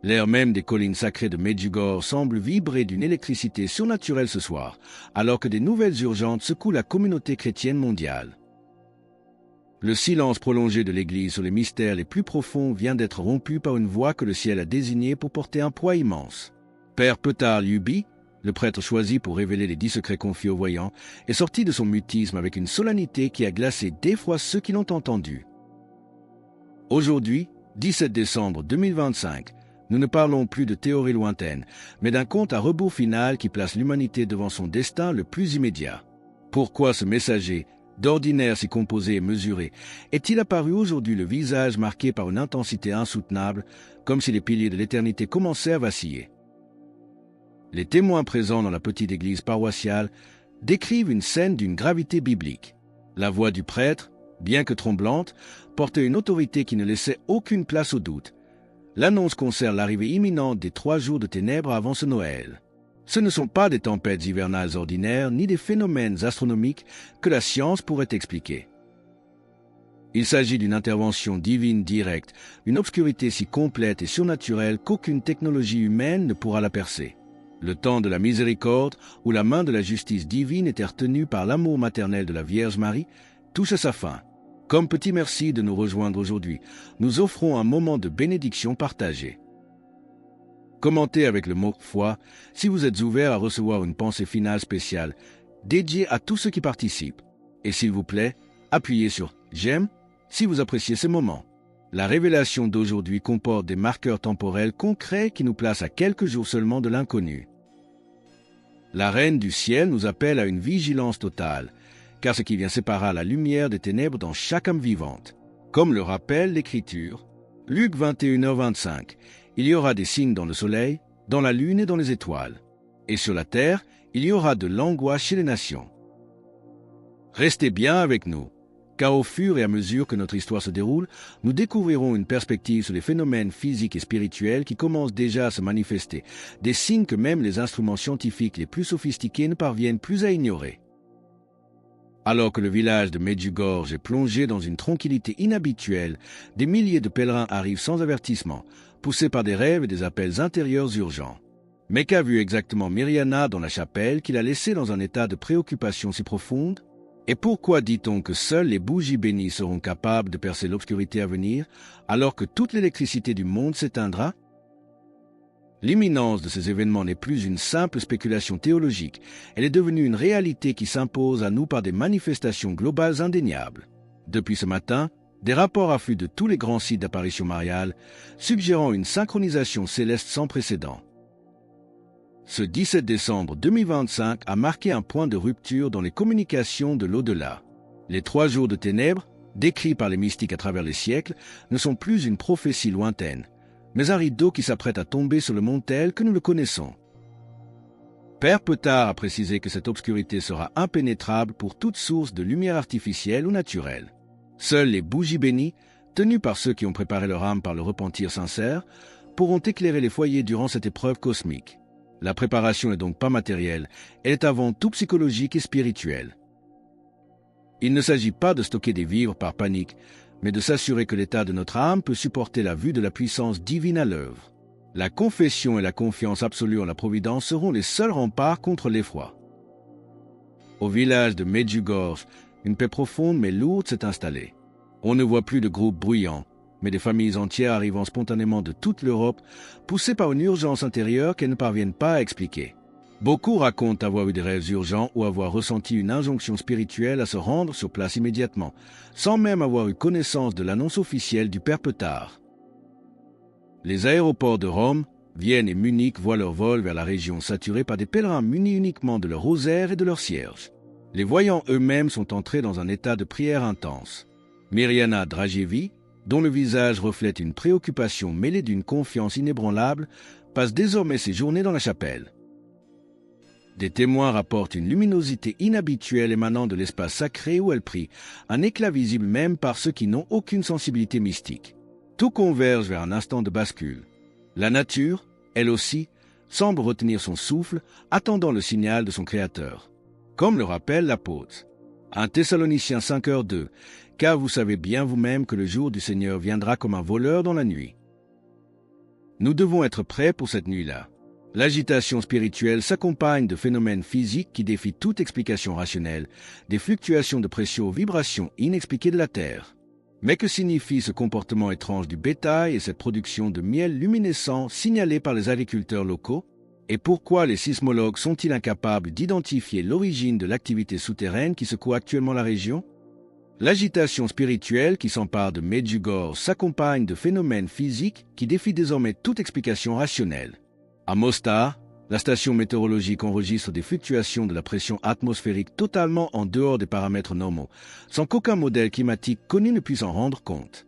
L'air même des collines sacrées de Medjugorje semble vibrer d'une électricité surnaturelle ce soir, alors que des nouvelles urgentes secouent la communauté chrétienne mondiale. Le silence prolongé de l'Église sur les mystères les plus profonds vient d'être rompu par une voix que le ciel a désignée pour porter un poids immense. Père Petar Liubi, le prêtre choisi pour révéler les 10 secrets confiés aux voyants, est sorti de son mutisme avec une solennité qui a glacé d'effroi ceux qui l'ont entendu. Aujourd'hui, 17 décembre 2025, nous ne parlons plus de théories lointaines, mais d'un compte à rebours final qui place l'humanité devant son destin le plus immédiat. Pourquoi ce messager, d'ordinaire si composé et mesuré, est-il apparu aujourd'hui le visage marqué par une intensité insoutenable, comme si les piliers de l'éternité commençaient à vaciller? Les témoins présents dans la petite église paroissiale décrivent une scène d'une gravité biblique. La voix du prêtre, bien que tremblante, portait une autorité qui ne laissait aucune place au doute. L'annonce concerne l'arrivée imminente des 3 jours de ténèbres avant ce Noël. Ce ne sont pas des tempêtes hivernales ordinaires ni des phénomènes astronomiques que la science pourrait expliquer. Il s'agit d'une intervention divine directe, une obscurité si complète et surnaturelle qu'aucune technologie humaine ne pourra la percer. Le temps de la miséricorde, où la main de la justice divine était retenue par l'amour maternel de la Vierge Marie, touche à sa fin. Comme petit merci de nous rejoindre aujourd'hui, nous offrons un moment de bénédiction partagée. Commentez avec le mot « foi » si vous êtes ouvert à recevoir une pensée finale spéciale, dédiée à tous ceux qui participent. Et s'il vous plaît, appuyez sur « j'aime » si vous appréciez ce moment. La révélation d'aujourd'hui comporte des marqueurs temporels concrets qui nous placent à quelques jours seulement de l'inconnu. La Reine du ciel nous appelle à une vigilance totale, car ce qui vient séparera la lumière des ténèbres dans chaque âme vivante. Comme le rappelle l'Écriture, Luc 21h25, il y aura des signes dans le soleil, dans la lune et dans les étoiles. Et sur la terre, il y aura de l'angoisse chez les nations. Restez bien avec nous, car au fur et à mesure que notre histoire se déroule, nous découvrirons une perspective sur les phénomènes physiques et spirituels qui commencent déjà à se manifester, des signes que même les instruments scientifiques les plus sophistiqués ne parviennent plus à ignorer. Alors que le village de Medjugorje est plongé dans une tranquillité inhabituelle, des milliers de pèlerins arrivent sans avertissement, poussés par des rêves et des appels intérieurs urgents. Mais qu'a vu exactement Mirjana dans la chapelle qui l'a laissée dans un état de préoccupation si profonde? Et pourquoi dit-on que seules les bougies bénies seront capables de percer l'obscurité à venir, alors que toute l'électricité du monde s'éteindra? L'imminence de ces événements n'est plus une simple spéculation théologique, elle est devenue une réalité qui s'impose à nous par des manifestations globales indéniables. Depuis ce matin, des rapports affluent de tous les grands sites d'apparition mariale, suggérant une synchronisation céleste sans précédent. Ce 17 décembre 2025 a marqué un point de rupture dans les communications de l'au-delà. Les 3 jours de ténèbres, décrits par les mystiques à travers les siècles, ne sont plus une prophétie lointaine, mais un rideau qui s'apprête à tomber sur le monde tel que nous le connaissons. Père Petar a précisé que cette obscurité sera impénétrable pour toute source de lumière artificielle ou naturelle. Seules les bougies bénies, tenues par ceux qui ont préparé leur âme par le repentir sincère, pourront éclairer les foyers durant cette épreuve cosmique. La préparation n'est donc pas matérielle, elle est avant tout psychologique et spirituelle. Il ne s'agit pas de stocker des vivres par panique, mais de s'assurer que l'état de notre âme peut supporter la vue de la puissance divine à l'œuvre. La confession et la confiance absolue en la providence seront les seuls remparts contre l'effroi. Au village de Medjugorje, une paix profonde mais lourde s'est installée. On ne voit plus de groupes bruyants, mais des familles entières arrivant spontanément de toute l'Europe, poussées par une urgence intérieure qu'elles ne parviennent pas à expliquer. Beaucoup racontent avoir eu des rêves urgents ou avoir ressenti une injonction spirituelle à se rendre sur place immédiatement, sans même avoir eu connaissance de l'annonce officielle du Père Petar. Les aéroports de Rome, Vienne et Munich voient leur vol vers la région saturée par des pèlerins munis uniquement de leur rosaire et de leur cierge. Les voyants eux-mêmes sont entrés dans un état de prière intense. Mirjana Dragijević, dont le visage reflète une préoccupation mêlée d'une confiance inébranlable, passe désormais ses journées dans la chapelle. Des témoins rapportent une luminosité inhabituelle émanant de l'espace sacré où elle prie, un éclat visible même par ceux qui n'ont aucune sensibilité mystique. Tout converge vers un instant de bascule. La nature, elle aussi, semble retenir son souffle, attendant le signal de son Créateur. Comme le rappelle l'apôtre. 1 Thessaloniciens 5h2, car vous savez bien vous-même que le jour du Seigneur viendra comme un voleur dans la nuit. Nous devons être prêts pour cette nuit-là. L'agitation spirituelle s'accompagne de phénomènes physiques qui défient toute explication rationnelle, des fluctuations de pression aux vibrations inexpliquées de la Terre. Mais que signifie ce comportement étrange du bétail et cette production de miel luminescent signalée par les agriculteurs locaux? Et pourquoi les sismologues sont-ils incapables d'identifier l'origine de l'activité souterraine qui secoue actuellement la région? L'agitation spirituelle qui s'empare de Medjugorje s'accompagne de phénomènes physiques qui défient désormais toute explication rationnelle. À Mostar, la station météorologique enregistre des fluctuations de la pression atmosphérique totalement en dehors des paramètres normaux, sans qu'aucun modèle climatique connu ne puisse en rendre compte.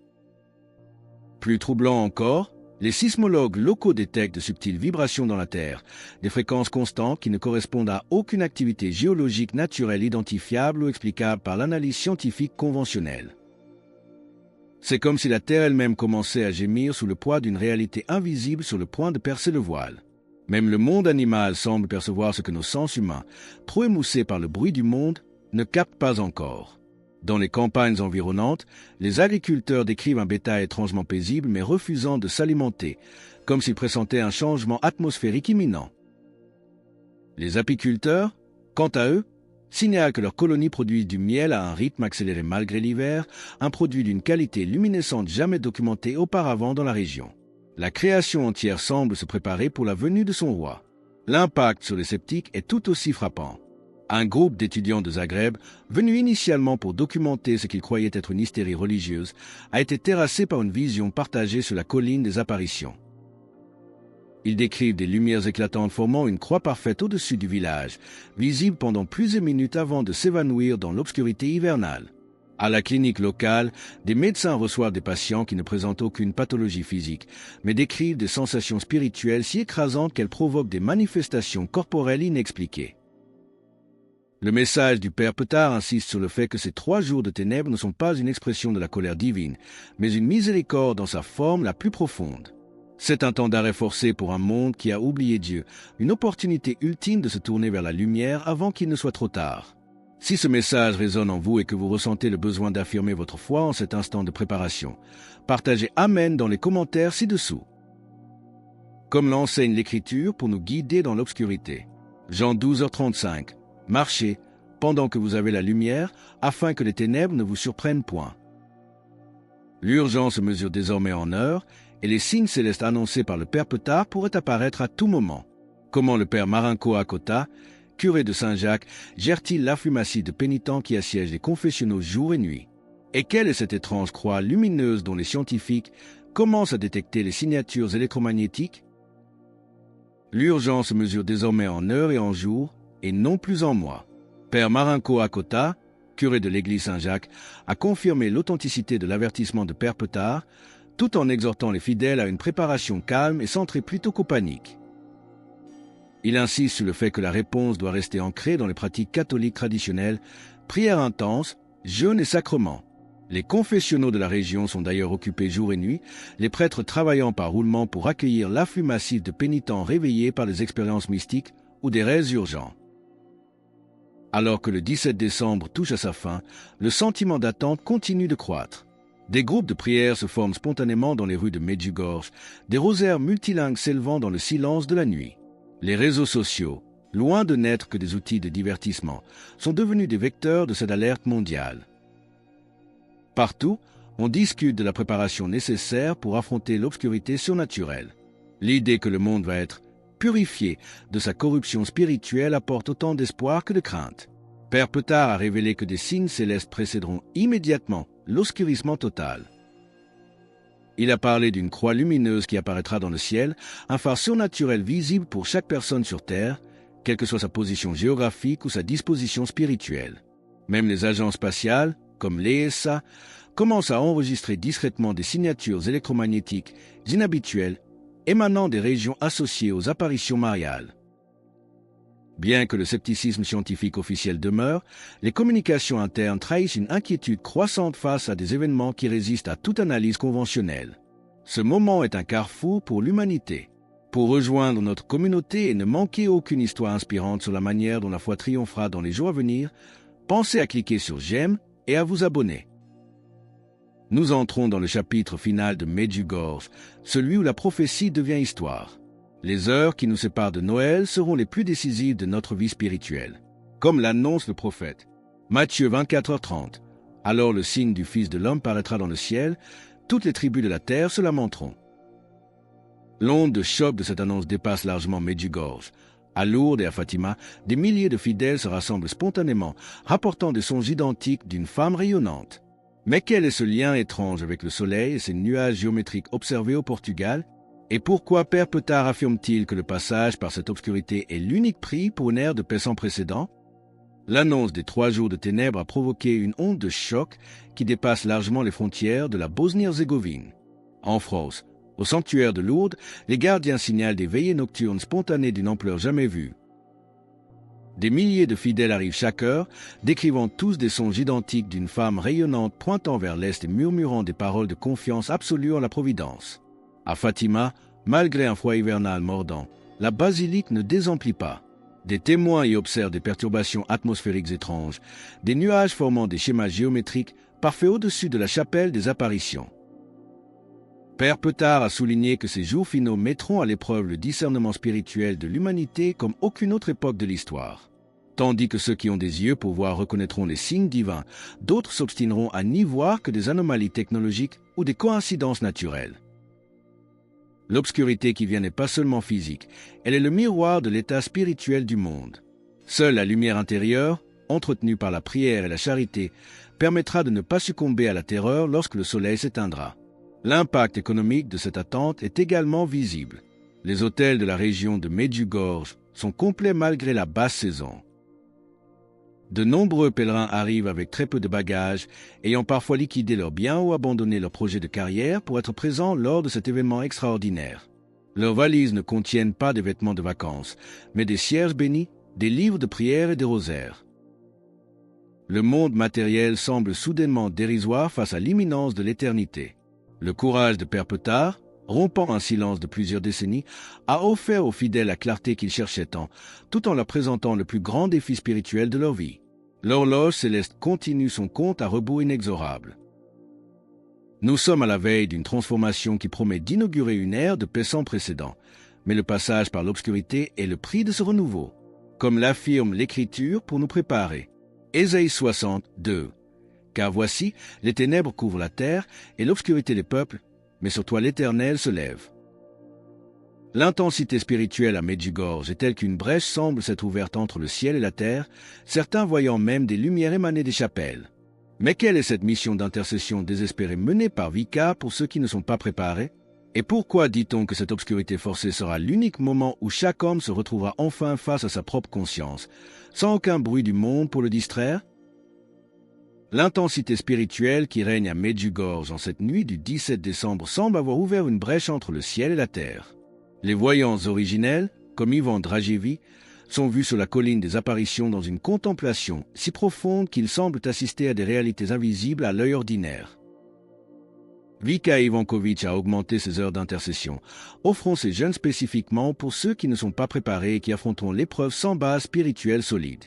Plus troublant encore, les sismologues locaux détectent de subtiles vibrations dans la Terre, des fréquences constantes qui ne correspondent à aucune activité géologique naturelle identifiable ou explicable par l'analyse scientifique conventionnelle. C'est comme si la Terre elle-même commençait à gémir sous le poids d'une réalité invisible sur le point de percer le voile. Même le monde animal semble percevoir ce que nos sens humains, trop émoussés par le bruit du monde, ne captent pas encore. Dans les campagnes environnantes, les agriculteurs décrivent un bétail étrangement paisible mais refusant de s'alimenter, comme s'ils pressentaient un changement atmosphérique imminent. Les apiculteurs, quant à eux, signalent que leurs colonies produisent du miel à un rythme accéléré malgré l'hiver, un produit d'une qualité luminescente jamais documentée auparavant dans la région. La création entière semble se préparer pour la venue de son roi. L'impact sur les sceptiques est tout aussi frappant. Un groupe d'étudiants de Zagreb, venus initialement pour documenter ce qu'ils croyaient être une hystérie religieuse, a été terrassé par une vision partagée sur la colline des apparitions. Ils décrivent des lumières éclatantes formant une croix parfaite au-dessus du village, visible pendant plusieurs minutes avant de s'évanouir dans l'obscurité hivernale. À la clinique locale, des médecins reçoivent des patients qui ne présentent aucune pathologie physique, mais décrivent des sensations spirituelles si écrasantes qu'elles provoquent des manifestations corporelles inexpliquées. Le message du Père Petard insiste sur le fait que ces 3 jours de ténèbres ne sont pas une expression de la colère divine, mais une miséricorde dans sa forme la plus profonde. C'est un temps d'arrêt forcé pour un monde qui a oublié Dieu, une opportunité ultime de se tourner vers la lumière avant qu'il ne soit trop tard. Si ce message résonne en vous et que vous ressentez le besoin d'affirmer votre foi en cet instant de préparation, partagez Amen dans les commentaires ci-dessous. Comme l'enseigne l'Écriture pour nous guider dans l'obscurité. Jean 12h35. Marchez, pendant que vous avez la lumière, afin que les ténèbres ne vous surprennent point. L'urgence se mesure désormais en heures, et les signes célestes annoncés par le Père Petard pourraient apparaître à tout moment. Comment le Père Marinko Akota, curé de Saint-Jacques, gère-t-il l'afflumatie de pénitents qui assiègent les confessionnaux jour et nuit? Et quelle est cette étrange croix lumineuse dont les scientifiques commencent à détecter les signatures électromagnétiques? L'urgence se mesure désormais en heures et en jours, et non plus en mois. Père Marinko Akota, curé de l'église Saint-Jacques, a confirmé l'authenticité de l'avertissement de Père Petard, tout en exhortant les fidèles à une préparation calme et centrée plutôt qu'aux paniques. Il insiste sur le fait que la réponse doit rester ancrée dans les pratiques catholiques traditionnelles, prière intense, jeûne et sacrement. Les confessionnaux de la région sont d'ailleurs occupés jour et nuit, les prêtres travaillant par roulement pour accueillir l'afflux massif de pénitents réveillés par des expériences mystiques ou des rêves urgents. Alors que le 17 décembre touche à sa fin, le sentiment d'attente continue de croître. Des groupes de prière se forment spontanément dans les rues de Medjugorje, des rosaires multilingues s'élevant dans le silence de la nuit. Les réseaux sociaux, loin de n'être que des outils de divertissement, sont devenus des vecteurs de cette alerte mondiale. Partout, on discute de la préparation nécessaire pour affronter l'obscurité surnaturelle. L'idée que le monde va être purifié de sa corruption spirituelle apporte autant d'espoir que de crainte. Père Petard a révélé que des signes célestes précéderont immédiatement l'obscurcissement total. Il a parlé d'une croix lumineuse qui apparaîtra dans le ciel, un phare surnaturel visible pour chaque personne sur Terre, quelle que soit sa position géographique ou sa disposition spirituelle. Même les agences spatiales, comme l'ESA, commencent à enregistrer discrètement des signatures électromagnétiques inhabituelles émanant des régions associées aux apparitions mariales. Bien que le scepticisme scientifique officiel demeure, les communications internes trahissent une inquiétude croissante face à des événements qui résistent à toute analyse conventionnelle. Ce moment est un carrefour pour l'humanité. Pour rejoindre notre communauté et ne manquer aucune histoire inspirante sur la manière dont la foi triomphera dans les jours à venir, pensez à cliquer sur « J'aime » et à vous abonner. Nous entrons dans le chapitre final de Medjugorje, celui où la prophétie devient histoire. Les heures qui nous séparent de Noël seront les plus décisives de notre vie spirituelle. Comme l'annonce le prophète. Matthieu 24h30. Alors le signe du Fils de l'homme paraîtra dans le ciel, toutes les tribus de la terre se lamenteront. L'onde de choc de cette annonce dépasse largement Medjugorje. À Lourdes et à Fatima, des milliers de fidèles se rassemblent spontanément, rapportant des sons identiques d'une femme rayonnante. Mais quel est ce lien étrange avec le soleil et ces nuages géométriques observés au Portugal? Et pourquoi Père Petard affirme-t-il que le passage par cette obscurité est l'unique prix pour une ère de paix sans précédent? L'annonce des 3 jours de ténèbres a provoqué une onde de choc qui dépasse largement les frontières de la Bosnie-Herzégovine. En France, au sanctuaire de Lourdes, les gardiens signalent des veillées nocturnes spontanées d'une ampleur jamais vue. Des milliers de fidèles arrivent chaque heure, décrivant tous des sons identiques d'une femme rayonnante pointant vers l'est et murmurant des paroles de confiance absolue en la Providence. À Fatima, malgré un froid hivernal mordant, la basilique ne désemplit pas. Des témoins y observent des perturbations atmosphériques étranges, des nuages formant des schémas géométriques parfaits au-dessus de la chapelle des apparitions. Père Petard a souligné que ces jours finaux mettront à l'épreuve le discernement spirituel de l'humanité comme aucune autre époque de l'histoire. Tandis que ceux qui ont des yeux pour voir reconnaîtront les signes divins, d'autres s'obstineront à n'y voir que des anomalies technologiques ou des coïncidences naturelles. L'obscurité qui vient n'est pas seulement physique, elle est le miroir de l'état spirituel du monde. Seule la lumière intérieure, entretenue par la prière et la charité, permettra de ne pas succomber à la terreur lorsque le soleil s'éteindra. L'impact économique de cette attente est également visible. Les hôtels de la région de Medjugorje sont complets malgré la basse saison. De nombreux pèlerins arrivent avec très peu de bagages, ayant parfois liquidé leurs biens ou abandonné leurs projets de carrière pour être présents lors de cet événement extraordinaire. Leurs valises ne contiennent pas des vêtements de vacances, mais des cierges bénis, des livres de prière et des rosaires. Le monde matériel semble soudainement dérisoire face à l'imminence de l'éternité. Le courage de Père Petard, rompant un silence de plusieurs décennies, a offert aux fidèles la clarté qu'ils cherchaient tant, tout en leur présentant le plus grand défi spirituel de leur vie. L'horloge céleste continue son compte à rebours inexorable. Nous sommes à la veille d'une transformation qui promet d'inaugurer une ère de paix sans précédent, mais le passage par l'obscurité est le prix de ce renouveau, comme l'affirme l'Écriture pour nous préparer. Ésaïe 60, 2. Car voici, les ténèbres couvrent la terre et l'obscurité des peuples, mais sur toi l'Éternel se lève. L'intensité spirituelle à Medjugorje est telle qu'une brèche semble s'être ouverte entre le ciel et la terre, certains voyant même des lumières émaner des chapelles. Mais quelle est cette mission d'intercession désespérée menée par Vika pour ceux qui ne sont pas préparés? Et pourquoi dit-on que cette obscurité forcée sera l'unique moment où chaque homme se retrouvera enfin face à sa propre conscience, sans aucun bruit du monde pour le distraire? L'intensité spirituelle qui règne à Medjugorje en cette nuit du 17 décembre semble avoir ouvert une brèche entre le ciel et la terre. Les voyants originels, comme Ivan Dragevi, sont vus sur la colline des apparitions dans une contemplation si profonde qu'ils semblent assister à des réalités invisibles à l'œil ordinaire. Vika Ivankovic a augmenté ses heures d'intercession, offrant ses jeûnes spécifiquement pour ceux qui ne sont pas préparés et qui affronteront l'épreuve sans base spirituelle solide.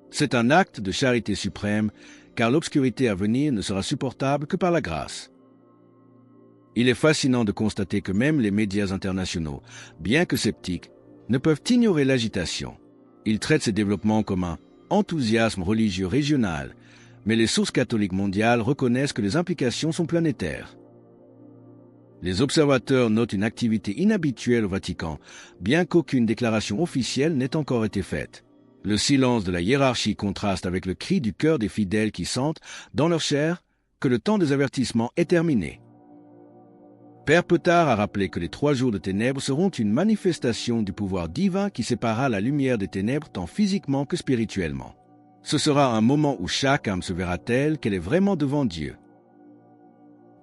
C'est un acte de charité suprême, car l'obscurité à venir ne sera supportable que par la grâce. Il est fascinant de constater que même les médias internationaux, bien que sceptiques, ne peuvent ignorer l'agitation. Ils traitent ces développements comme un enthousiasme religieux régional, mais les sources catholiques mondiales reconnaissent que les implications sont planétaires. Les observateurs notent une activité inhabituelle au Vatican, bien qu'aucune déclaration officielle n'ait encore été faite. Le silence de la hiérarchie contraste avec le cri du cœur des fidèles qui sentent, dans leur chair, que le temps des avertissements est terminé. Père Petard a rappelé que les 3 jours de ténèbres seront une manifestation du pouvoir divin qui séparera la lumière des ténèbres tant physiquement que spirituellement. Ce sera un moment où chaque âme se verra telle qu'elle est vraiment devant Dieu.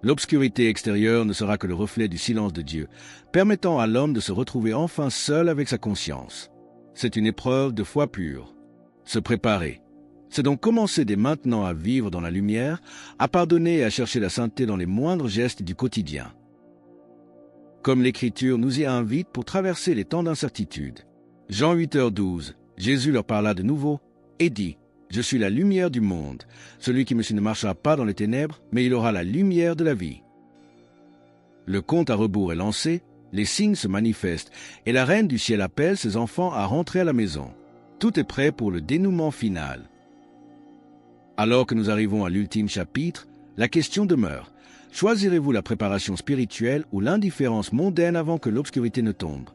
L'obscurité extérieure ne sera que le reflet du silence de Dieu, permettant à l'homme de se retrouver enfin seul avec sa conscience. C'est une épreuve de foi pure. Se préparer. C'est donc commencer dès maintenant à vivre dans la lumière, à pardonner et à chercher la sainteté dans les moindres gestes du quotidien. Comme l'Écriture nous y invite pour traverser les temps d'incertitude. Jean 8h12, Jésus leur parla de nouveau et dit, Je suis la lumière du monde. Celui qui me suit ne marchera pas dans les ténèbres, mais il aura la lumière de la vie. Le compte à rebours est lancé, les signes se manifestent, et la reine du ciel appelle ses enfants à rentrer à la maison. Tout est prêt pour le dénouement final. Alors que nous arrivons à l'ultime chapitre, la question demeure. Choisirez-vous la préparation spirituelle ou l'indifférence mondaine avant que l'obscurité ne tombe?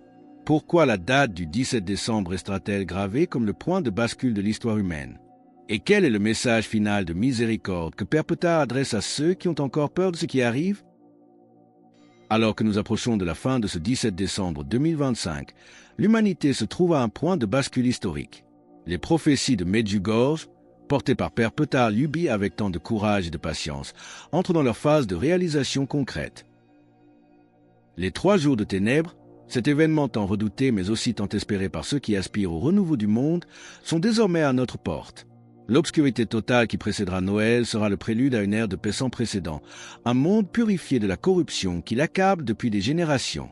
Pourquoi la date du 17 décembre restera-t-elle gravée comme le point de bascule de l'histoire humaine? Et quel est le message final de miséricorde que Père Petard adresse à ceux qui ont encore peur de ce qui arrive? Alors que nous approchons de la fin de ce 17 décembre 2025, l'humanité se trouve à un point de bascule historique. Les prophéties de Medjugorje, portées par Père Petard Luby avec tant de courage et de patience, entrent dans leur phase de réalisation concrète. Les 3 jours de ténèbres, cet événement tant redouté mais aussi tant espéré par ceux qui aspirent au renouveau du monde, sont désormais à notre porte. L'obscurité totale qui précédera Noël sera le prélude à une ère de paix sans précédent, un monde purifié de la corruption qui l'accable depuis des générations.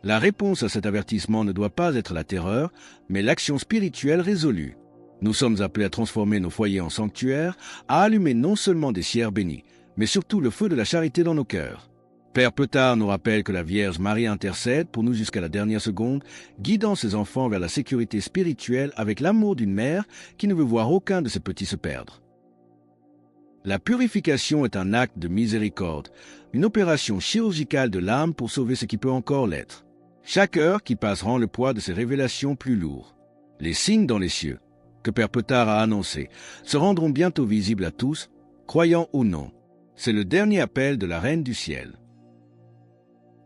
La réponse à cet avertissement ne doit pas être la terreur, mais l'action spirituelle résolue. Nous sommes appelés à transformer nos foyers en sanctuaires, à allumer non seulement des cierges bénis, mais surtout le feu de la charité dans nos cœurs. Père Petard nous rappelle que la Vierge Marie intercède pour nous jusqu'à la dernière seconde, guidant ses enfants vers la sécurité spirituelle avec l'amour d'une mère qui ne veut voir aucun de ses petits se perdre. La purification est un acte de miséricorde, une opération chirurgicale de l'âme pour sauver ce qui peut encore l'être. Chaque heure qui passe rend le poids de ces révélations plus lourd. Les signes dans les cieux, que Père Petard a annoncés, se rendront bientôt visibles à tous, croyants ou non. C'est le dernier appel de la Reine du Ciel.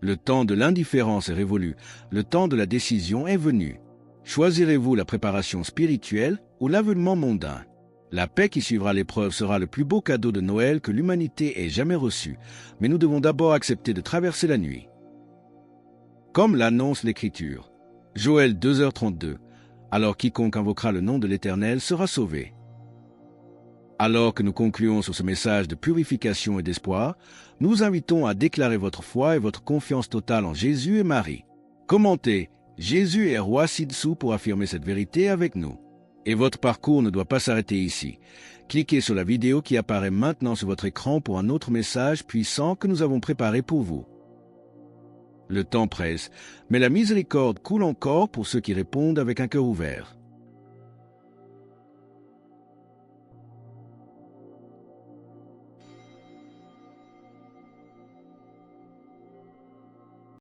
Le temps de l'indifférence est révolu, le temps de la décision est venu. Choisirez-vous la préparation spirituelle ou l'aveulement mondain? La paix qui suivra l'épreuve sera le plus beau cadeau de Noël que l'humanité ait jamais reçu, mais nous devons d'abord accepter de traverser la nuit. Comme l'annonce l'Écriture, Joël 2h32, alors quiconque invoquera le nom de l'Éternel sera sauvé. Alors que nous concluons sur ce message de purification et d'espoir, nous vous invitons à déclarer votre foi et votre confiance totale en Jésus et Marie. Commentez « Jésus est roi ci-dessous » pour affirmer cette vérité avec nous. Et votre parcours ne doit pas s'arrêter ici. Cliquez sur la vidéo qui apparaît maintenant sur votre écran pour un autre message puissant que nous avons préparé pour vous. Le temps presse, mais la miséricorde coule encore pour ceux qui répondent avec un cœur ouvert.